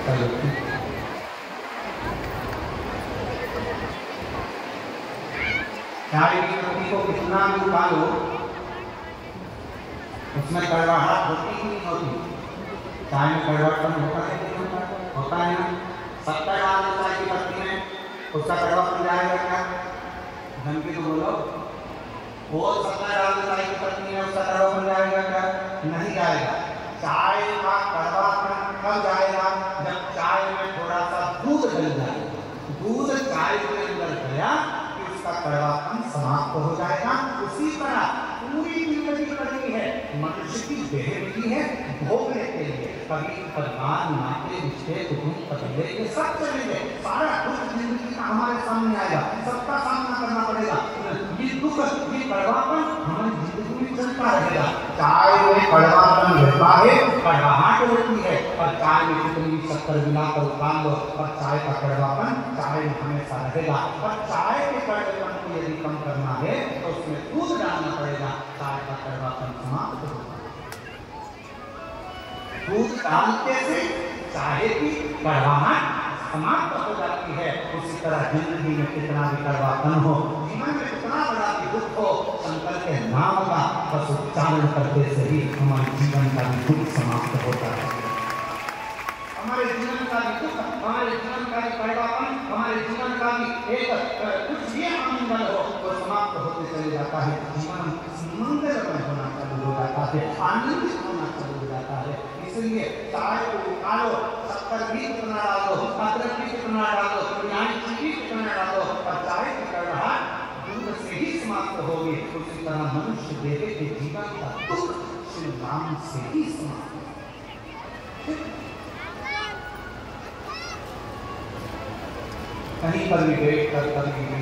चलो चाय की पत्ती को कितना भी उबालो उसमें कड़वाहट होती ही नहीं होती। चाय में कड़वापन होता है कि होता है ना। 70 डाल दो चाय की पत्ती में, उसका कड़वापन जाएगा क्या? धमकी तो बोलो। वो 70 डाल दो चाय की पत्ती में, उसका कड़वापन जाएगा क्या? नहीं जाएगा। चाय का कड़वापन कब जाएगा? जब चाय में थोड़ा सा दूध डल जाएगा। दूध चाय के अंदर गया कि उसका कड़वापन समाप्त हो जाएगा। उसी तरह पूरी जिंदगी करनी है, मनुष्य की देह मिली है भोगने के लिए। कभी परिवार नाते रिश्ते कुटुंब कबीले ये सब चलेंगे, सारा दुख जिंदगी का हमारे सामने आएगा, सबका सामना करना पड़ेगा। ये दुख ये कड़वापन हमारी जिंदगी में चलता रहेगा। चाय में कड़वापन रहता है, कड़वाहट रहती है, और चाय में कितनी शक्कर मिलाकर उबाल लो और चाय का कड़वापन चाय में हमेशा रहेगा। और चाय के कड़वेपन को यदि कम करना है तो उसमें दूध डालना पड़ेगा, चाय का कड़वापन समाप्त होगा। दूध डालते से चाय की कड़वाहट समाप्त हो जाती है। उसी तरह जिंदगी में कितना भी कड़वापन हो, जीवन में कितना बड़ा भी दुख हो, शंकर के नाम का बस उच्चारण करते से ही हमारे जीवन का भी दुख समाप्त होता है। हमारे जीवन का भी दुख, हमारे जीवन का भी कड़वापन, हमारे जीवन का भी एक कुछ भी अमंगल हो तो समाप्त होते चले जाता है। जीवन मंगलमय होना चालू हो जाता है, आनंदित होना चालू हो जाता है। इसलिए चाय को उबालो, शक्कर भी कितना डालो, अदरक भी कितना डालो, इलायची भी कितना डालो, और चाय की कड़वाहट दूध से ही समाप्त होगी। उसी तरह मनुष्य देह के जीवन का दुख श्री राम से ही समाप्त। कहीं पर भी बैठ कर कभी भी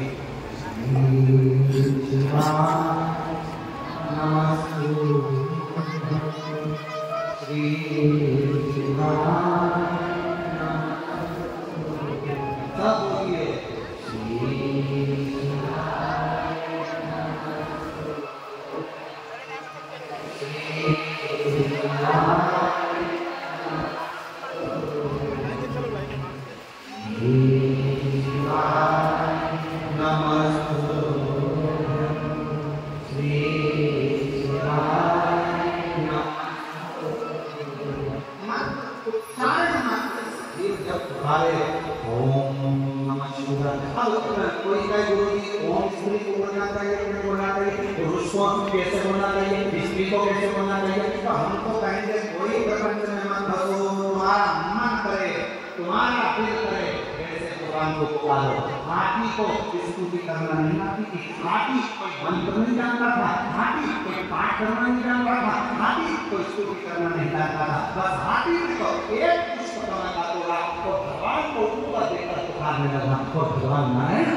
हाथी को स्तुति करना नहीं आती थी, हाथी कोई मंत्र नहीं जानता था, हाथी कोई पाठ करना नहीं जानता था, हाथी कोई स्तुति करना नहीं जानता था। बस हाथी को एक पुष्प का तो भगवान को ऊपर देकर पुकारने लगा, तो भगवान नारायण